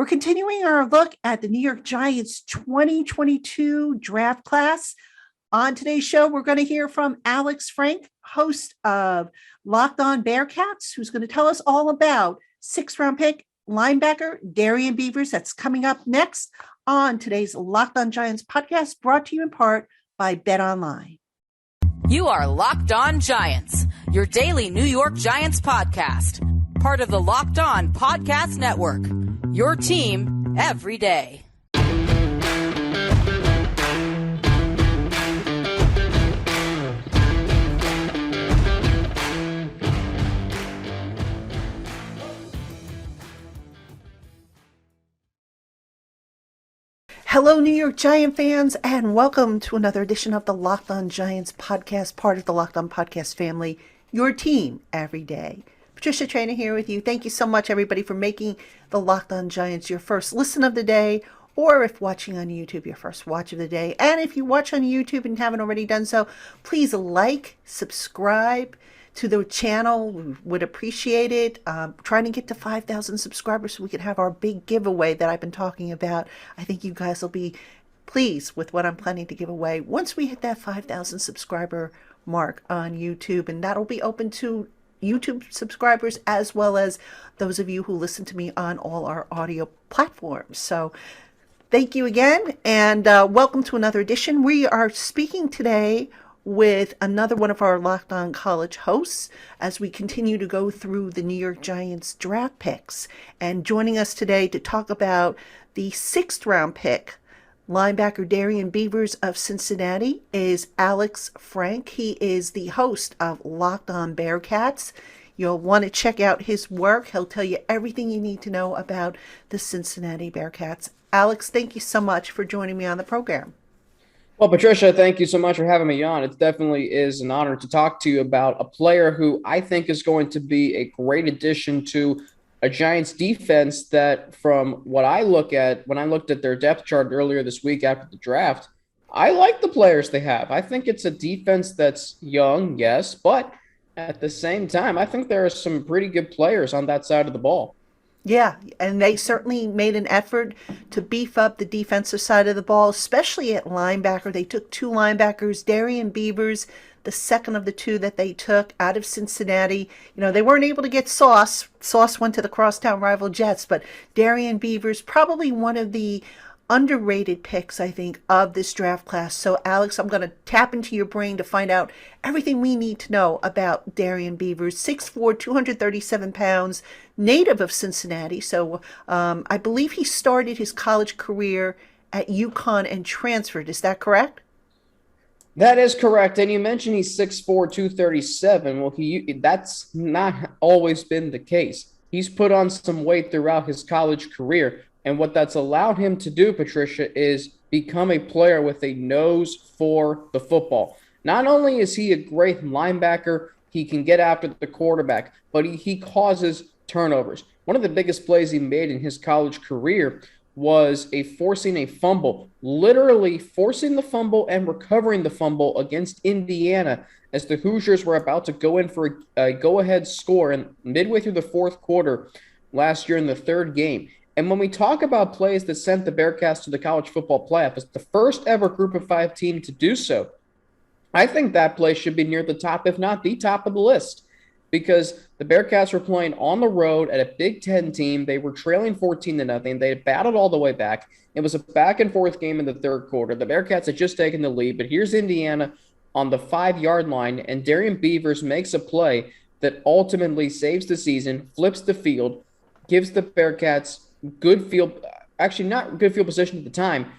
We're continuing our look at the New York Giants 2022 draft class. On today's show, we're going to hear from Alex Frank, host of LockedOn Bearcats, who's going to tell us all about sixth-round pick linebacker Darrian Beavers. That's coming up next on today's LockedOn Giants podcast, brought to you in part by BetOnline. You are Locked On Giants, your daily New York Giants podcast, part of the Locked On Podcast Network, your team every day. Hello, New York Giant fans, and welcome to another edition of the Locked On Giants podcast, part of the Locked On Podcast family, your team every day. Patricia Traynor here with you. Thank you so much, everybody, for making the Locked On Giants your first listen of the day, or if watching on YouTube, your first watch of the day. And if you watch on YouTube and haven't already done so, please like, subscribe to the channel. We would appreciate it. Trying to get to 5,000 subscribers so we can have our big giveaway that I've been talking about. I think you guys will be pleased with what I'm planning to give away once we hit that 5,000 subscriber mark on YouTube. And that'll be open to YouTube subscribers as well as those of you who listen to me on all our audio platforms. So thank you again, and welcome to another edition. We are speaking today with another one of our Locked On College hosts as we continue to go through the New York Giants draft picks. And joining us today to talk about the sixth-round pick, linebacker Darrian Beavers of Cincinnati, is Alex Frank. He is the host of Locked On Bearcats. You'll want to check out his work. He'll tell you everything you need to know about the Cincinnati Bearcats. Alex, thank you so much for joining me on the program. Well, Patricia, thank you so much for having me on. It definitely is an honor to talk to you about a player who I think is going to be a great addition to a Giants defense that, from what I look at, when I looked at their depth chart earlier this week after the draft, I like the players they have. I think it's a defense that's young, yes, but at the same time, I think there are some pretty good players on that side of the ball. Yeah, and they certainly made an effort to beef up the defensive side of the ball, especially at linebacker. They took two linebackers, Darrian Beavers, the second of the two that they took out of Cincinnati. You know, they weren't able to get Sauce. Sauce went to the crosstown rival Jets, but Darrian Beavers, probably one of the underrated picks, I think, of this draft class. So, Alex, I'm going to tap into your brain to find out everything we need to know about Darrian Beavers. 6'4", 237 pounds, native of Cincinnati. So I believe he started his college career at UConn and transferred. Is that correct? That is correct. And you mentioned he's 6'4", 237. Well, that's not always been the case. He's put on some weight throughout his college career. And what that's allowed him to do, Patricia, is become a player with a nose for the football. Not only is he a great linebacker, he can get after the quarterback, but he causes turnovers. One of the biggest plays he made in his college career was forcing a fumble, literally forcing the fumble and recovering the fumble against Indiana as the Hoosiers were about to go in for a go-ahead score and midway through the fourth quarter last year in the third game. And when we talk about plays that sent the Bearcats to the college football playoff, it's the first ever Group of Five team to do so. I think that play should be near the top, if not the top of the list, because the Bearcats were playing on the road at a Big Ten team. They were trailing 14-0. They had battled all the way back. It was a back-and-forth game in the third quarter. The Bearcats had just taken the lead, but here's Indiana on the 5-yard line, and Darrian Beavers makes a play that ultimately saves the season, flips the field, gives the Bearcats good field, actually not good field position at the time,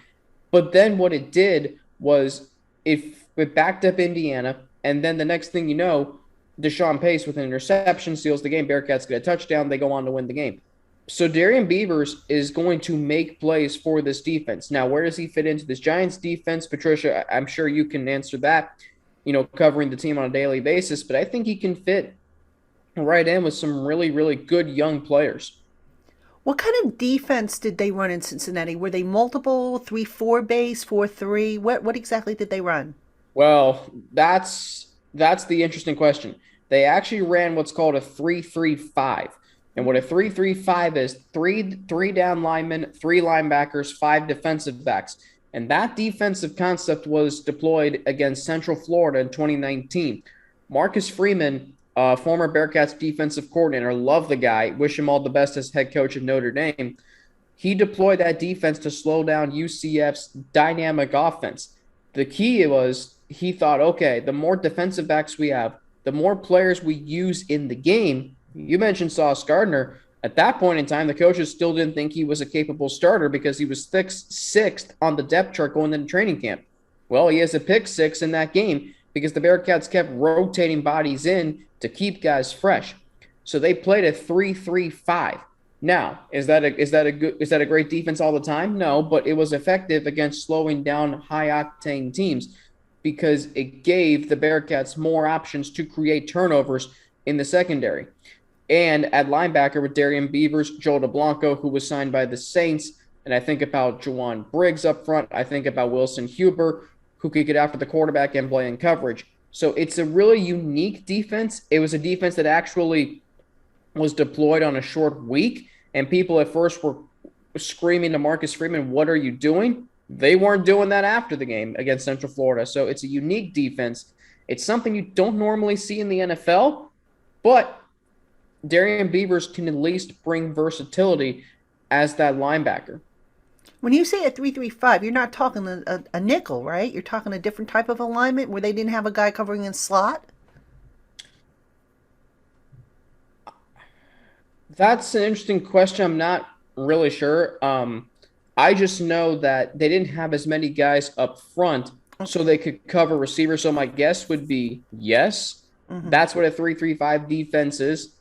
but then what it did was it backed up Indiana, and then the next thing you know, Deshaun Pace with an interception seals the game. Bearcats get a touchdown. They go on to win the game. So Darrian Beavers is going to make plays for this defense. Now, where does he fit into this Giants defense? Patricia, I'm sure you can answer that, covering the team on a daily basis, but I think he can fit right in with some really, really good young players. What kind of defense did they run in Cincinnati? Were they multiple 3-4 base, 4-3? What exactly did they run? Well, that's the interesting question. They actually ran what's called a 3-3-5. And what a 3-3-5 is, three down linemen, three linebackers, five defensive backs. And that defensive concept was deployed against Central Florida in 2019. Marcus Freeman, former Bearcats defensive coordinator, love the guy, wish him all the best as head coach of Notre Dame. He deployed that defense to slow down UCF's dynamic offense. The key was he thought, okay, the more defensive backs we have, the more players we use in the game. You mentioned Sauce Gardner. At that point in time, the coaches still didn't think he was a capable starter because he was sixth on the depth chart going into training camp. Well, he has a pick six in that game because the Bearcats kept rotating bodies in to keep guys fresh. So they played a 3-3-5. Now, is that a great defense all the time? No, but it was effective against slowing down high-octane teams because it gave the Bearcats more options to create turnovers in the secondary. And at linebacker with Darrian Beavers, Joe DeBlanco, who was signed by the Saints, and I think about Juwan Briggs up front. I think about Wilson Huber, who could get after the quarterback and play in coverage. So it's a really unique defense. It was a defense that actually was deployed on a short week, and people at first were screaming to Marcus Freeman, "What are you doing?" They weren't doing that after the game against Central Florida. So it's a unique defense. It's something you don't normally see in the NFL, but Darrian Beavers can at least bring versatility as that linebacker. When you say a 3-3-5, you're not talking a nickel, right? You're talking a different type of alignment where they didn't have a guy covering in slot? That's an interesting question. I'm not really sure. I just know that they didn't have as many guys up front so they could cover receivers. So my guess would be yes. Mm-hmm. That's what a 3-3-5 defense is.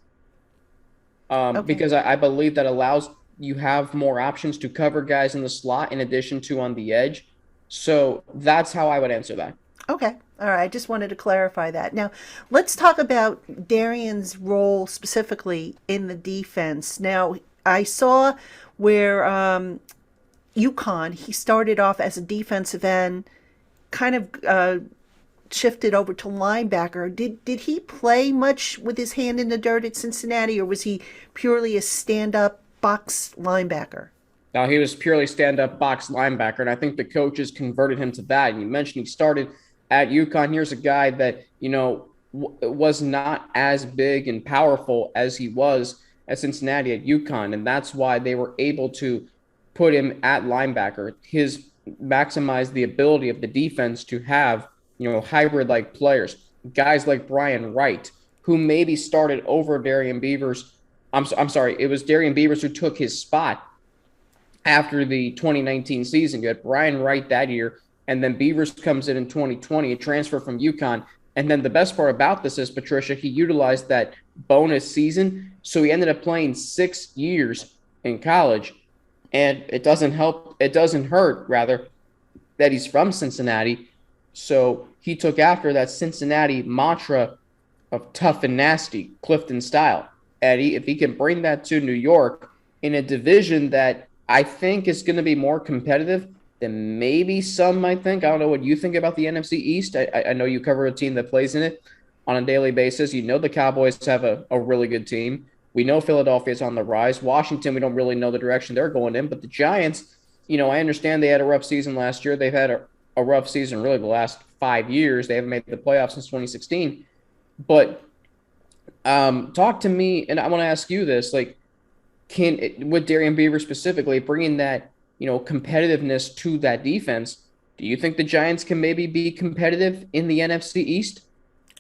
Because I believe that allows you have more options to cover guys in the slot in addition to on the edge. So that's how I would answer that. Okay. All right. I just wanted to clarify that. Now, let's talk about Darian's role specifically in the defense. Now, I saw where UConn, he started off as a defensive end, kind of shifted over to linebacker. Did he play much with his hand in the dirt at Cincinnati, or was he purely a stand-up box linebacker? Now, he was purely stand-up box linebacker, and I think the coaches converted him to that. And you mentioned he started at UConn. Here's a guy that, was not as big and powerful as he was at Cincinnati at UConn, and that's why they were able to put him at linebacker. His maximize the ability of the defense to have hybrid-like players, guys like Brian Wright, who maybe started over Darrian Beavers. I'm sorry, it was Darrian Beavers who took his spot after the 2019 season. You had Brian Wright that year, and then Beavers comes in 2020, a transfer from UConn. And then the best part about this is, Patricia, he utilized that bonus season, so he ended up playing 6 years in college. And it doesn't hurt, rather, that he's from Cincinnati. So he took after that Cincinnati mantra of tough and nasty, Clifton style. Eddie, if he can bring that to New York in a division that I think is going to be more competitive than maybe some might think. I don't know what you think about the NFC East. I know you cover a team that plays in it on a daily basis. You know the Cowboys have a really good team. We know Philadelphia is on the rise. Washington, we don't really know the direction they're going in. But the Giants, I understand they had a rough season last year. They've had a rough season really the last 5 years. They haven't made the playoffs since 2016. But talk to me, and I want to ask you this, with Darrian Beavers specifically, bringing that, competitiveness to that defense, do you think the Giants can maybe be competitive in the NFC East?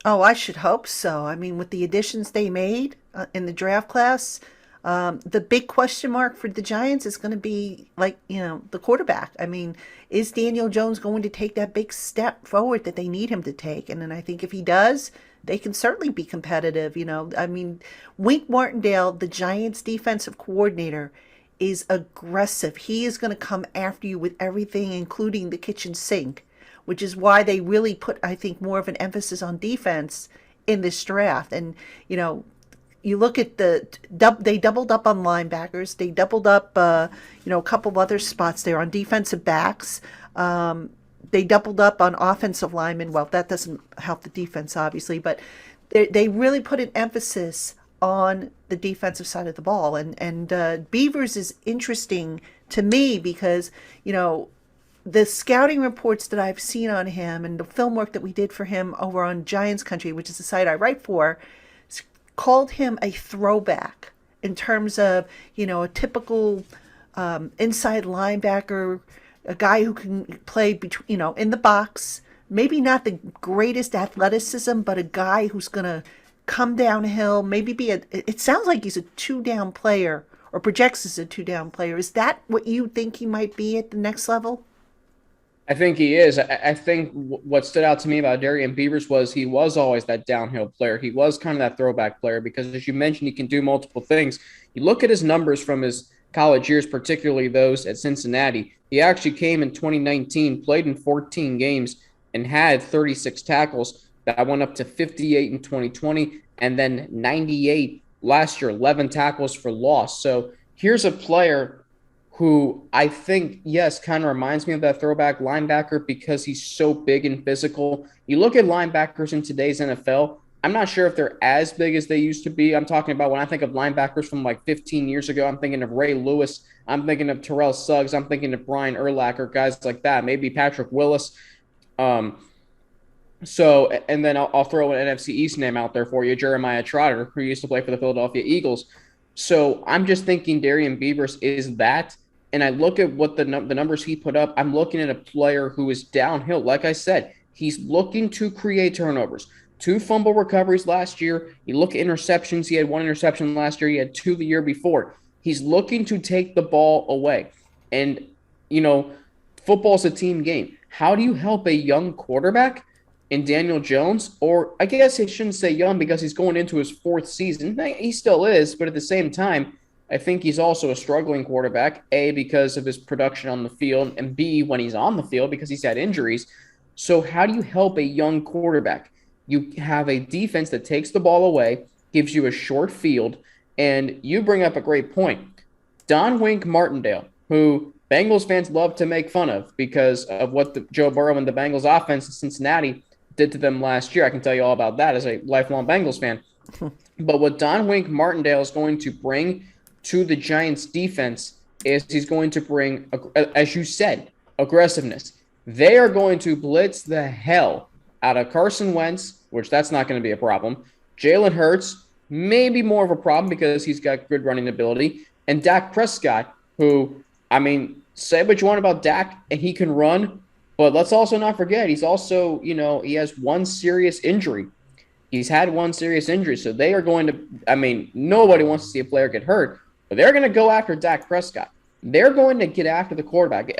Oh, I should hope so. I mean, with the additions they made in the draft class, the big question mark for the Giants is going to be the quarterback. I mean, is Daniel Jones going to take that big step forward that they need him to take? And then I think if he does, they can certainly be competitive. I mean, Wink Martindale, the Giants defensive coordinator, is aggressive. He is going to come after you with everything, including the kitchen sink, which is why they really put, I think, more of an emphasis on defense in this draft. And, you look at they doubled up on linebackers. They doubled up, a couple of other spots there on defensive backs. They doubled up on offensive linemen. Well, that doesn't help the defense, obviously, but they really put an emphasis on the defensive side of the ball. And Beavers is interesting to me because, the scouting reports that I've seen on him and the film work that we did for him over on Giants Country, which is the site I write for, called him a throwback in terms of, a typical inside linebacker, a guy who can play between, in the box, maybe not the greatest athleticism, but a guy who's going to come downhill, maybe it sounds like he's a 2-down player or projects as a 2-down player. Is that what you think he might be at the next level? I think he is. I think what stood out to me about Darrian Beavers was he was always that downhill player. He was kind of that throwback player because, as you mentioned, he can do multiple things. You look at his numbers from his college years, particularly those at Cincinnati. He actually came in 2019, played in 14 games, and had 36 tackles. That went up to 58 in 2020, and then 98 last year, 11 tackles for loss. So here's a player who I think, yes, kind of reminds me of that throwback linebacker because he's so big and physical. You look at linebackers in today's NFL, I'm not sure if they're as big as they used to be. I'm talking about when I think of linebackers from like 15 years ago, I'm thinking of Ray Lewis. I'm thinking of Terrell Suggs. I'm thinking of Brian Urlacher, guys like that, maybe Patrick Willis. And then I'll throw an NFC East name out there for you, Jeremiah Trotter, who used to play for the Philadelphia Eagles. So I'm just thinking Darrian Beavers is that. And I look at what the numbers he put up. I'm looking at a player who is downhill. Like I said, he's looking to create turnovers. 2 fumble recoveries last year. You look at interceptions. He had 1 interception last year. He had 2 the year before. He's looking to take the ball away. And, football's a team game. How do you help a young quarterback in Daniel Jones? Or I guess I shouldn't say young because he's going into his 4th season. He still is, but at the same time, I think he's also a struggling quarterback, A, because of his production on the field, and B, when he's on the field because he's had injuries. So how do you help a young quarterback? You have a defense that takes the ball away, gives you a short field, and you bring up a great point. Don Wink Martindale, who Bengals fans love to make fun of because of what Joe Burrow and the Bengals offense in Cincinnati did to them last year. I can tell you all about that as a lifelong Bengals fan. But what Don Wink Martindale is going to bring to the Giants defense is he's going to bring, as you said, aggressiveness. They are going to blitz the hell out of Carson Wentz, which that's not going to be a problem. Jalen Hurts, maybe more of a problem because he's got good running ability. And Dak Prescott, who, say what you want about Dak, and he can run, but let's also not forget, he's also, he has 1 serious injury. He's had 1 serious injury. So they are going to, nobody wants to see a player get hurt. But they're going to go after Dak Prescott. They're going to get after the quarterback.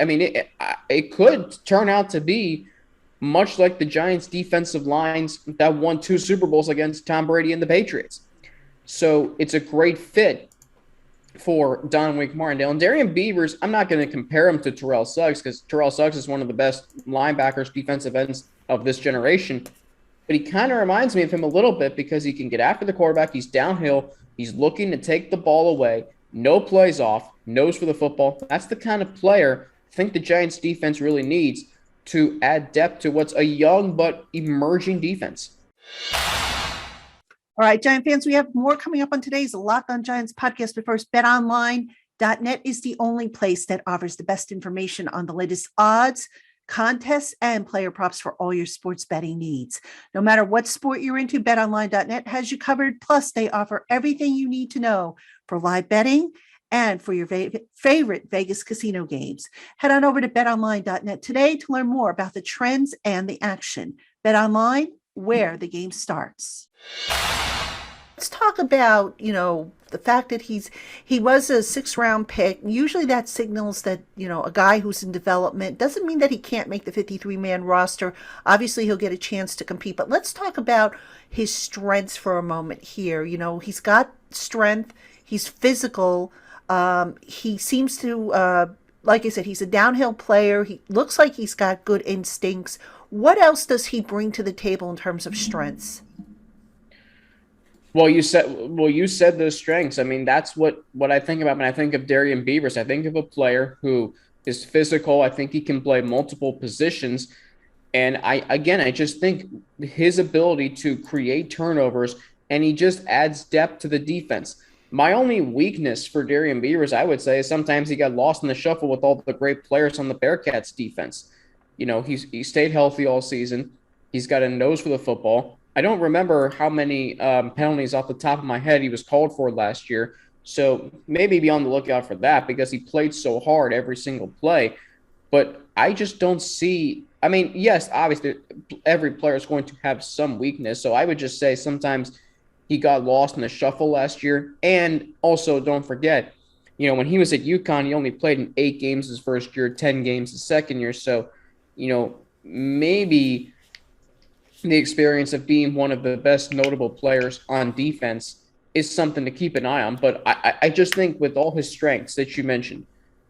It could turn out to be much like the Giants' defensive lines that won 2 Super Bowls against Tom Brady and the Patriots. So it's a great fit for Don Wink Martindale. And Darrian Beavers, I'm not going to compare him to Terrell Suggs because Terrell Suggs is one of the best linebackers, defensive ends of this generation. But he kind of reminds me of him a little bit because he can get after the quarterback. He's downhill. He's looking to take the ball away. No plays off, nose for the football. That's the kind of player I think the Giants defense really needs to add depth to what's a young but emerging defense. All right, Giant fans, we have more coming up on today's LockedOn Giants podcast. But first, BetOnline.net is the only place that offers the best information on the latest odds, contests, and player props for all your sports betting needs. No matter what sport you're into, BetOnline.net has you covered. Plus, they offer everything you need to know for live betting and for your favorite Vegas casino games. Head on over to BetOnline.net today to learn more about the trends and the action. BetOnline, where the game starts. Let's talk about, the fact that he was a 6th-round pick. Usually that signals that, a guy who's in development doesn't mean that he can't make the 53-man roster. Obviously, he'll get a chance to compete. But let's talk about his strengths for a moment here. He's got strength. He's physical. He seems to, like I said, he's a downhill player. He looks like he's got good instincts. What else does he bring to the table in terms of strengths? Well, you said those strengths. That's what I think about when I think of Darrian Beavers. I think of a player who is physical. I think he can play multiple positions. And I just think his ability to create turnovers and he just adds depth to the defense. My only weakness for Darrian Beavers, I would say, is sometimes he got lost in the shuffle with all the great players on the Bearcats defense. He stayed healthy all season. He's got a nose for the football. I don't remember how many penalties off the top of my head he was called for last year. So maybe be on the lookout for that because he played so hard every single play. But I just don't see. I mean, yes, obviously every player is going to have some weakness. So I would just say sometimes he got lost in the shuffle last year. And also, don't forget, when he was at UConn, he only played in 8 games his first year, 10 games his second year. So, maybe the experience of being one of the best notable players on defense is something to keep an eye on. But I just think with all his strengths that you mentioned,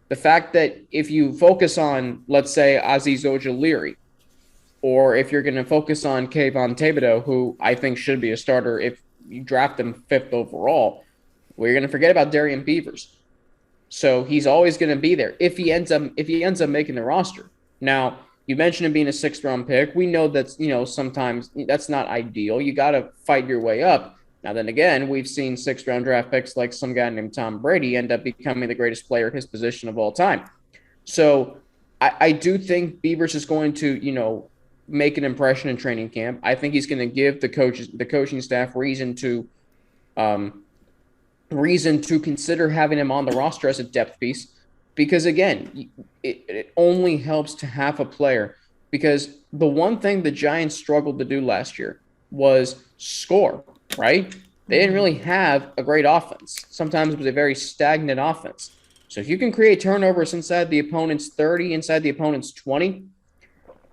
the fact that if you focus on, let's say, Aziz Ojulari, or if you're going to focus on Kayvon Thibodeau, who I think should be a starter if you draft him 5th overall, well, you're going to forget about Darrian Beavers. So he's always going to be there if he ends up making the roster. Now, you mentioned him being a 6th-round pick. We know that, sometimes that's not ideal. You got to fight your way up. Now, then again, we've seen 6th-round draft picks like some guy named Tom Brady end up becoming the greatest player at his position of all time. So I do think Beavers is going to, make an impression in training camp. I think he's going to give the coaching staff reason to consider having him on the roster as a depth piece. Because, again, it only helps to have a player. Because the one thing the Giants struggled to do last year was score, right? They didn't really have a great offense. Sometimes it was a very stagnant offense. So if you can create turnovers inside the opponent's 30, inside the opponent's 20,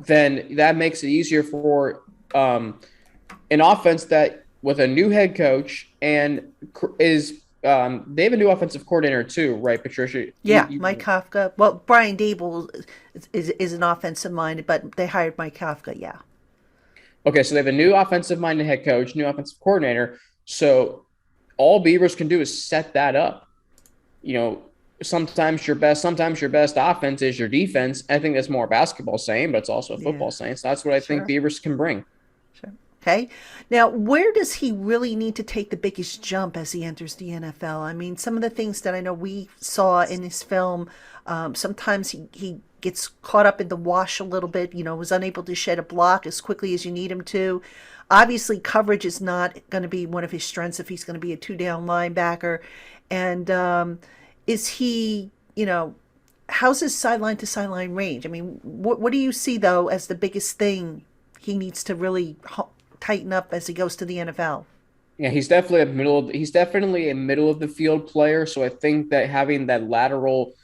then that makes it easier for an offense that with a new head coach and is they have a new offensive coordinator too, right, Patricia? Yeah, Mike Kafka. Well, Brian Dable is an offensive minded, but they hired Mike Kafka, yeah. Okay, so they have a new offensive-minded head coach, new offensive coordinator. So all Beavers can do is set that up. Sometimes your best offense is your defense. I think that's more basketball saying, but it's also a football saying. So that's what I think Beavers can bring. Sure. Okay. Now, where does he really need to take the biggest jump as he enters the NFL? I mean, some of the things that I know we saw in his film, sometimes he gets caught up in the wash a little bit, was unable to shed a block as quickly as you need him to. Obviously, coverage is not going to be one of his strengths if he's going to be a 2-down linebacker. And is he, how's his sideline to sideline range? I mean, what do you see, though, as the biggest thing he needs to really tighten up as he goes to the NFL? Yeah, he's definitely a middle of the field player. So I think that having that lateral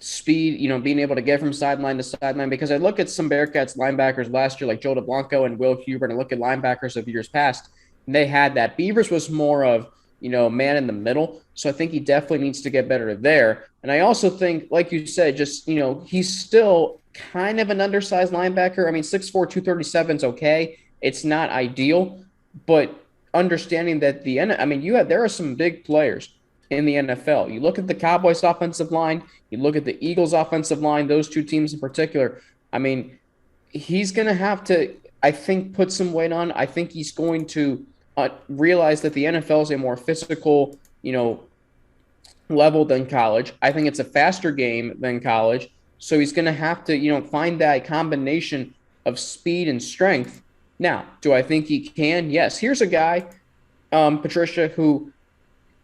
speed, being able to get from sideline to sideline, because I look at some Bearcats linebackers last year, like Joe DeBlanco and Will Huber, and I look at linebackers of years past, and they had that. Beavers was more of, man in the middle. So I think he definitely needs to get better there. And I also think, like you said, just, he's still kind of an undersized linebacker. I mean, 6'4", 237 is okay. It's not ideal, but understanding that there are some big players in the NFL. You look at the Cowboys offensive line, you look at the Eagles offensive line, those two teams in particular. I mean, he's going to have to, I think, put some weight on. I think he's going to realize that the NFL is a more physical, level than college. I think it's a faster game than college. So he's going to have to, find that combination of speed and strength. Now, do I think he can? Yes. Here's a guy, Patricia, who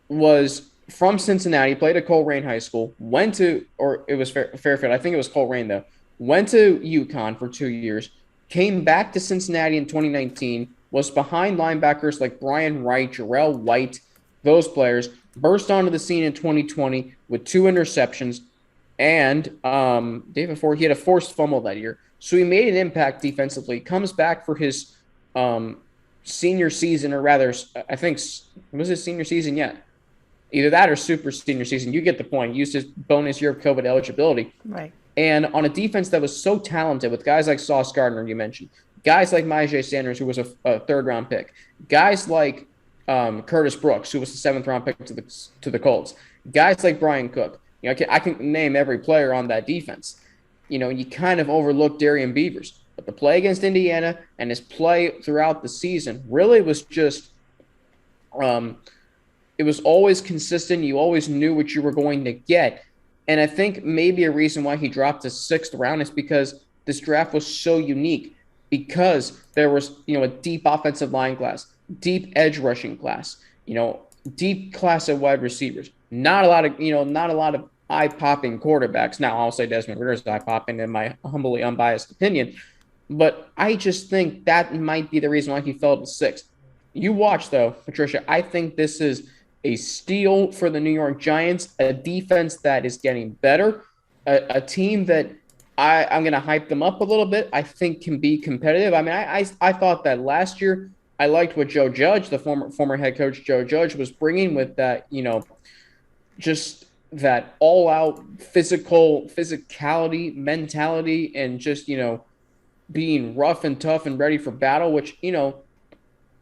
was from Cincinnati, played at Colerain High School, it was Fairfield. I think it was Colerain, though. Went to UConn for 2 years, came back to Cincinnati in 2019, was behind linebackers like Brian Wright, Jarrell White, those players, burst onto the scene in 2020 with 2 interceptions, and day before, he had a forced fumble that year. So he made an impact defensively, comes back for his senior season, or rather, I think, was his senior season yet? Either that or super senior season. You get the point. Used his bonus year of COVID eligibility. Right. And on a defense that was so talented with guys like Sauce Gardner, you mentioned, guys like Myjai Sanders, who was a 3rd-round pick, guys like Curtis Brooks, who was the 7th-round pick to the Colts, guys like Brian Cook. I can name every player on that defense. You kind of overlook Darrian Beavers. But the play against Indiana and his play throughout the season really was just It was always consistent. You always knew what you were going to get. And I think maybe a reason why he dropped to sixth round is because this draft was so unique, because there was, a deep offensive line class, deep edge rushing class, deep class of wide receivers. Not a lot of eye popping quarterbacks. Now I'll say Desmond Ritter's eye popping in my humbly unbiased opinion, but I just think that might be the reason why he fell to sixth. You watch though, Patricia. I think this is a steal for the New York Giants, a defense that is getting better, a team that I'm going to hype them up a little bit. I think can be competitive. I mean, I thought that last year. I liked what Joe Judge, the former head coach Joe Judge, was bringing with that, just that all-out physicality, mentality, and just, being rough and tough and ready for battle, which, New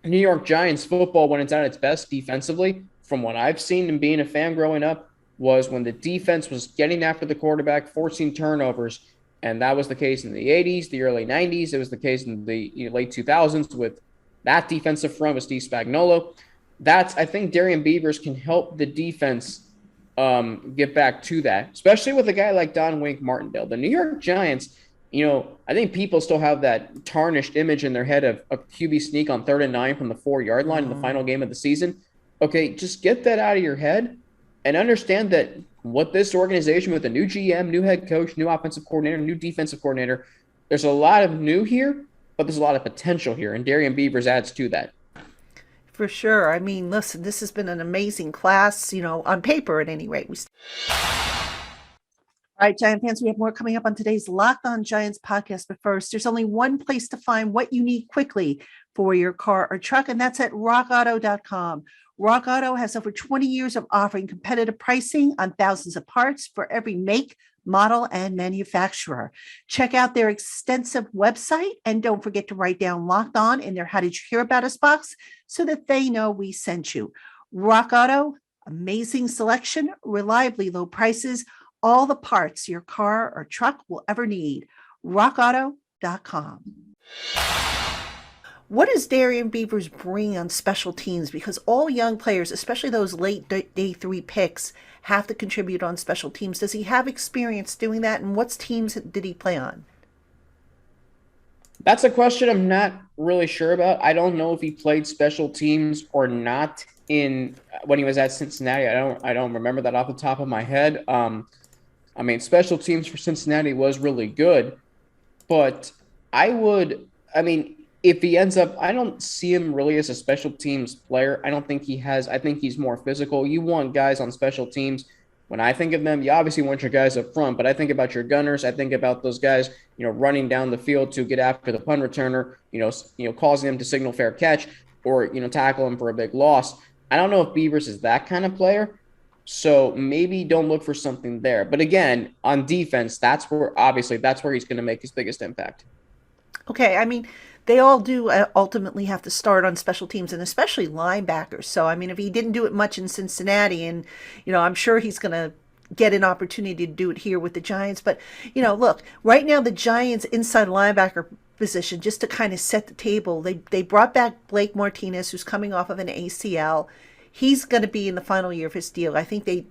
York Giants football, when it's at its best defensively, from what I've seen and being a fan growing up, was when the defense was getting after the quarterback, forcing turnovers. And that was the case in the 80s, the early 90s. It was the case in the late 2000s with that defensive front with Steve Spagnuolo. I think Darrian Beavers can help the defense get back to that, especially with a guy like Don Wink Martindale. The New York Giants, I think people still have that tarnished image in their head of a QB sneak on 3rd and 9 from the 4-yard line in the final game of the season. Okay, just get that out of your head and understand that what this organization with a new GM, new head coach, new offensive coordinator, new defensive coordinator, there's a lot of new here, but there's a lot of potential here, and Darrian Beavers adds to that. For sure. I mean, listen, this has been an amazing class, on paper at any rate. All right, Giant fans, we have more coming up on today's Locked On Giants podcast. But first, there's only one place to find what you need quickly for your car or truck, and that's at rockauto.com. Rock Auto has over 20 years of offering competitive pricing on thousands of parts for every make, model, and manufacturer. Check out their extensive website, and don't forget to write down Locked On in their How Did You Hear About Us box so that they know we sent you. Rock Auto, amazing selection, reliably low prices, all the parts your car or truck will ever need. rockauto.com. What does Darian Beavers bring on special teams? Because all young players, especially those late day 3 picks, have to contribute on special teams. Does he have experience doing that? And what teams did he play on? That's a question I'm not really sure about. I don't know if he played special teams or not when he was at Cincinnati. I don't remember that off the top of my head. Special teams for Cincinnati was really good, but if he ends up, I don't see him really as a special teams player. I don't think he has. I think he's more physical. You want guys on special teams. When I think of them, you obviously want your guys up front, but I think about your gunners. I think about those guys, running down the field to get after the punt returner, causing them to signal fair catch or, tackle him for a big loss. I don't know if Beavers is that kind of player. So maybe don't look for something there. But again, on defense, that's where he's going to make his biggest impact. Okay, they all do ultimately have to start on special teams, and especially linebackers. So, if he didn't do it much in Cincinnati, and, I'm sure he's going to get an opportunity to do it here with the Giants. But, look, right now the Giants inside linebacker position, just to kind of set the table, they brought back Blake Martinez, who's coming off of an ACL. He's going to be in the final year of his deal. I think they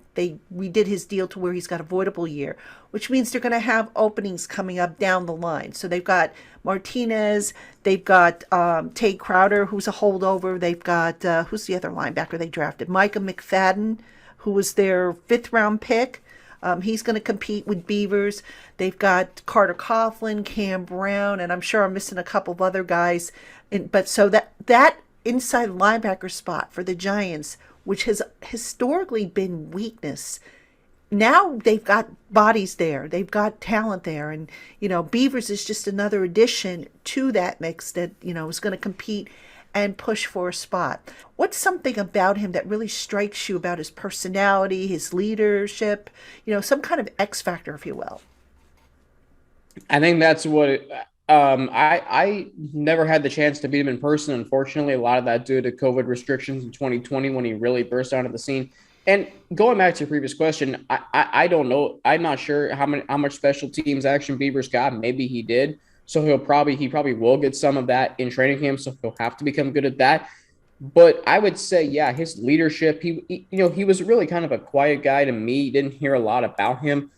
redid his deal to where he's got a voidable year, which means they're going to have openings coming up down the line. So they've got Martinez, they've got Tay Crowder, who's a holdover. They've got, who's the other linebacker they drafted? Micah McFadden, who was their 5th-round pick. He's going to compete with Beavers. They've got Carter Coughlin, Cam Brown, and I'm sure I'm missing a couple of other guys. But so that inside linebacker spot for the Giants, which has historically been weakness. Now they've got bodies there. They've got talent there. And, Beavers is just another addition to that mix that, is going to compete and push for a spot. What's something about him that really strikes you about his personality, his leadership, some kind of X factor, if you will? I think that's what I never had the chance to meet him in person. Unfortunately, a lot of that due to COVID restrictions in 2020 when he really burst onto the scene. And going back to your previous question, I don't know. I'm not sure how much special teams action Beavers got. Maybe he did. So he probably will get some of that in training camp. So he'll have to become good at that. But I would say, yeah, his leadership, he was really kind of a quiet guy to me. You didn't hear a lot about him.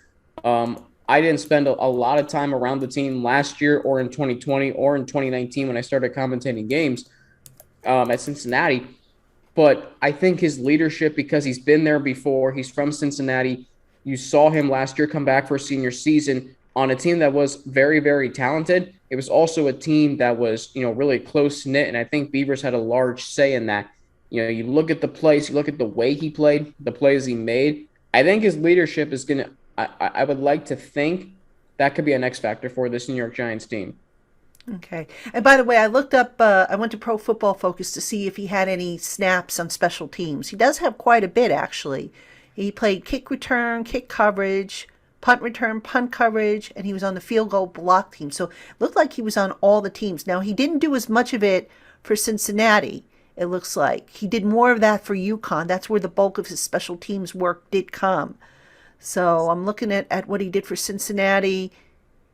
I didn't spend a lot of time around the team last year or in 2020 or in 2019 when I started commentating games at Cincinnati. But I think his leadership, because he's been there before, he's from Cincinnati. You saw him last year come back for a senior season on a team that was very, very talented. It was also a team that was, really close knit. And I think Beavers had a large say in that. You look at the plays, you look at the way he played, the plays he made. I think his leadership is going to, I would like to think that could be an X factor for this New York Giants team. Okay. And by the way, I looked up, I went to Pro Football Focus to see if he had any snaps on special teams. He does have quite a bit, actually. He played kick return, kick coverage, punt return, punt coverage, and he was on the field goal block team. So it looked like he was on all the teams. Now, he didn't do as much of it for Cincinnati, it looks like. He did more of that for UConn. That's where the bulk of his special teams work did come. So I'm looking at what he did for Cincinnati.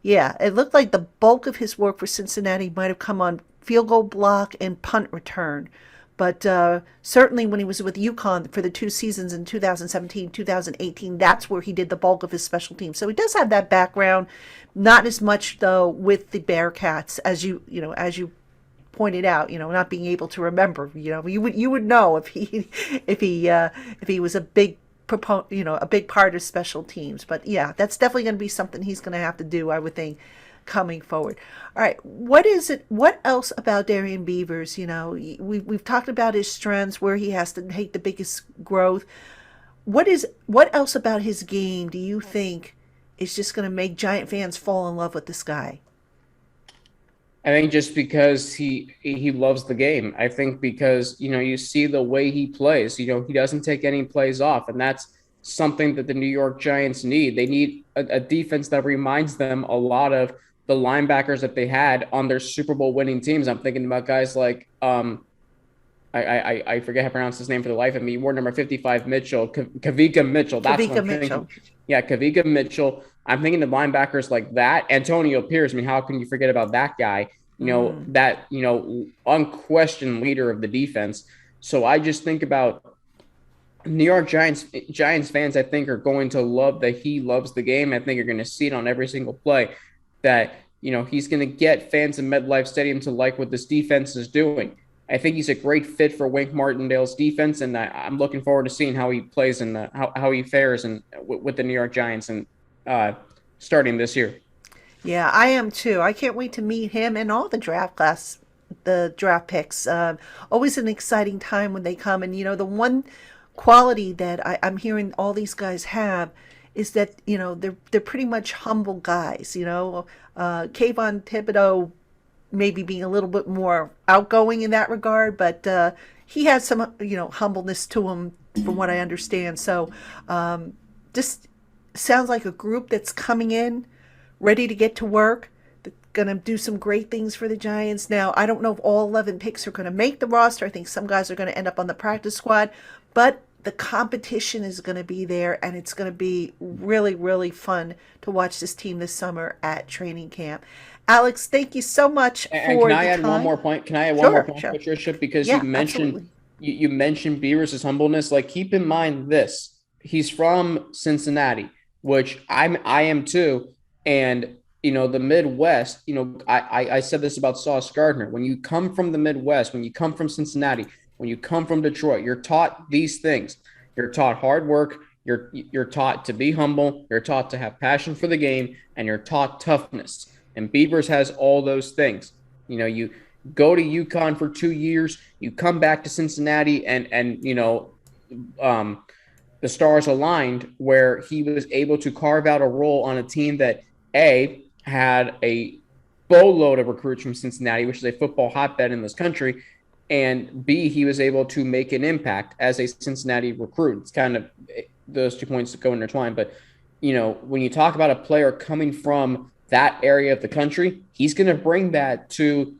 Yeah, it looked like the bulk of his work for Cincinnati might have come on field goal block and punt return. But certainly when he was with UConn for the 2 seasons in 2017, 2018, that's where he did the bulk of his special teams. So he does have that background, not as much though with the Bearcats as you pointed out, not being able to remember. You would know if he if he was a big a big part of special teams. But yeah, that's definitely going to be something he's going to have to do, I would think, coming forward. All right, what else about Darrian Beavers? We've talked about his strengths, where he has to take the biggest growth. What else about his game do you think is just going to make Giant fans fall in love with this guy? I think just because he loves the game. I think because you see the way he plays. He doesn't take any plays off, and that's something that the New York Giants need. They need a defense that reminds them a lot of the linebackers that they had on their Super Bowl winning teams. I'm thinking about guys like I forget how to pronounce his name for the life of me. Ward number 55, Mitchell, Kavika Mitchell. That's what I'm thinking. Yeah, Kavika Mitchell. I'm thinking of linebackers like that. Antonio Pierce. I mean, how can you forget about that guy? That unquestioned leader of the defense. So I just think about New York Giants fans. I think are going to love that he loves the game. I think you're going to see it on every single play. That he's going to get fans in MetLife Stadium to like what this defense is doing. I think he's a great fit for Wink Martindale's defense, and I'm looking forward to seeing how he plays and how he fares with the New York Giants and starting this year. Yeah, I am too. I can't wait to meet him and all the draft picks. Always an exciting time when they come. And the one quality that I'm hearing all these guys have is that they're pretty much humble guys. Kayvon Thibodeau maybe being a little bit more outgoing in that regard, but he has some humbleness to him from what I understand. So just sounds like a group that's coming in ready to get to work. They're going to do some great things for the Giants. Now, I don't know if all 11 picks are going to make the roster. I think some guys are going to end up on the practice squad, but the competition is going to be there, and it's going to be really, really fun to watch this team this summer at training camp. Alex, thank you so much for and can I add time. one more point? Can I add Sure, one more point, sure. Patricia? Because Yeah, you mentioned absolutely. you mentioned Beavers' humbleness. Like, keep in mind this: he's from Cincinnati, which I am too, and the Midwest. I said this about Sauce Gardner. When you come from the Midwest, when you come from Cincinnati, when you come from Detroit, you're taught these things. You're taught hard work. You're taught to be humble. You're taught to have passion for the game, and you're taught toughness. And Beavers has all those things. You go to UConn for 2 years, you come back to Cincinnati, and the stars aligned where he was able to carve out a role on a team that had a boatload of recruits from Cincinnati, which is a football hotbed in this country, and B, he was able to make an impact as a Cincinnati recruit. It's kind of those 2 points that go intertwined. But when you talk about a player coming from that area of the country, he's going to bring that to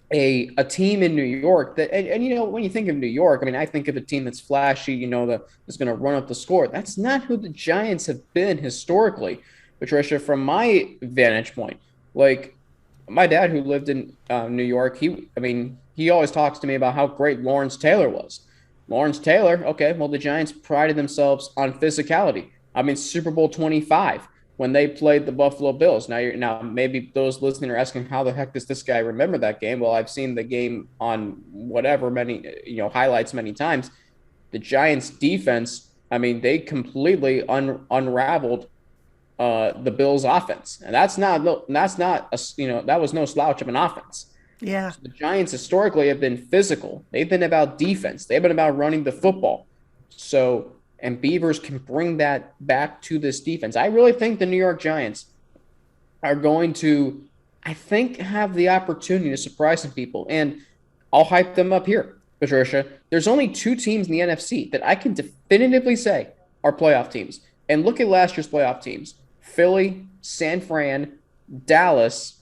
a team in New York that, and when you think of New York, I mean, I think of a team that's flashy, that is going to run up the score. That's not who the Giants have been historically, Patricia, from my vantage point. Like, my dad, who lived in New York, he he always talks to me about how great Lawrence Taylor was. Lawrence Taylor, okay, well, the Giants prided themselves on physicality. I mean, Super Bowl 25 when they played the Buffalo Bills. Now maybe those listening are asking, how the heck does this guy remember that game? Well, I've seen the game on whatever many highlights many times. The Giants defense, I mean, they completely unraveled the Bills offense, and that was no slouch of an offense. Yeah. So the Giants historically have been physical. They've been about defense. They've been about running the football. So, and Beavers can bring that back to this defense. I really think the New York Giants are going to, I think, have the opportunity to surprise some people. And I'll hype them up here, Patricia. There's only 2 teams in the NFC that I can definitively say are playoff teams. And look at last year's playoff teams. Philly, San Fran, Dallas,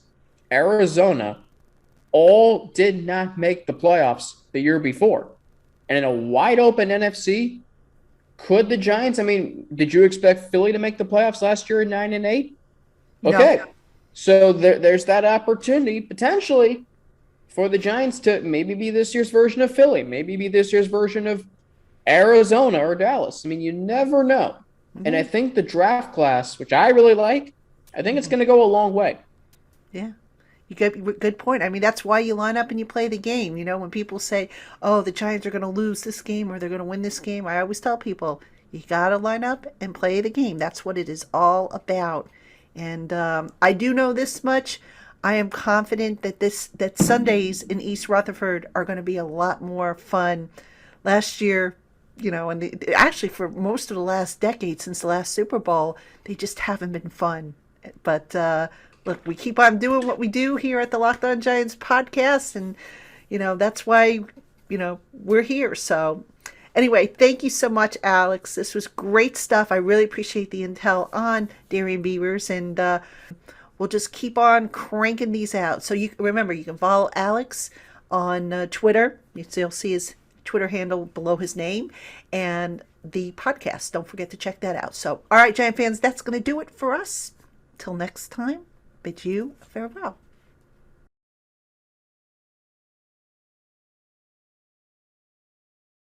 Arizona, all did not make the playoffs the year before. And in a wide open NFC, could the Giants, I mean, did you expect Philly to make the playoffs last year at 9-8? Okay. No. So there's that opportunity potentially for the Giants to maybe be this year's version of Philly, maybe be this year's version of Arizona or Dallas. I mean, you never know. Mm-hmm. And I think the draft class, which I really like, I think it's going to go a long way. Yeah. You get good point. I mean, that's why you line up and you play the game. You know, when people say, "Oh, the Giants are going to lose this game or they're going to win this game," I always tell people, you got to line up and play the game. That's what it is all about. And I do know this much. I am confident that Sundays in East Rutherford are going to be a lot more fun. Last year, you know, and actually for most of the last decade since the last Super Bowl, they just haven't been fun. But look, we keep on doing what we do here at the LockedOn Giants podcast, and, you know, that's why, you know, we're here. So anyway, thank you so much, Alex. This was great stuff. I really appreciate the intel on Darrian Beavers, and we'll just keep on cranking these out. So you remember, you can follow Alex on Twitter. You'll see his Twitter handle below his name, and the podcast. Don't forget to check that out. So, all right, Giant fans, that's going to do it for us. Till next time, bid you farewell.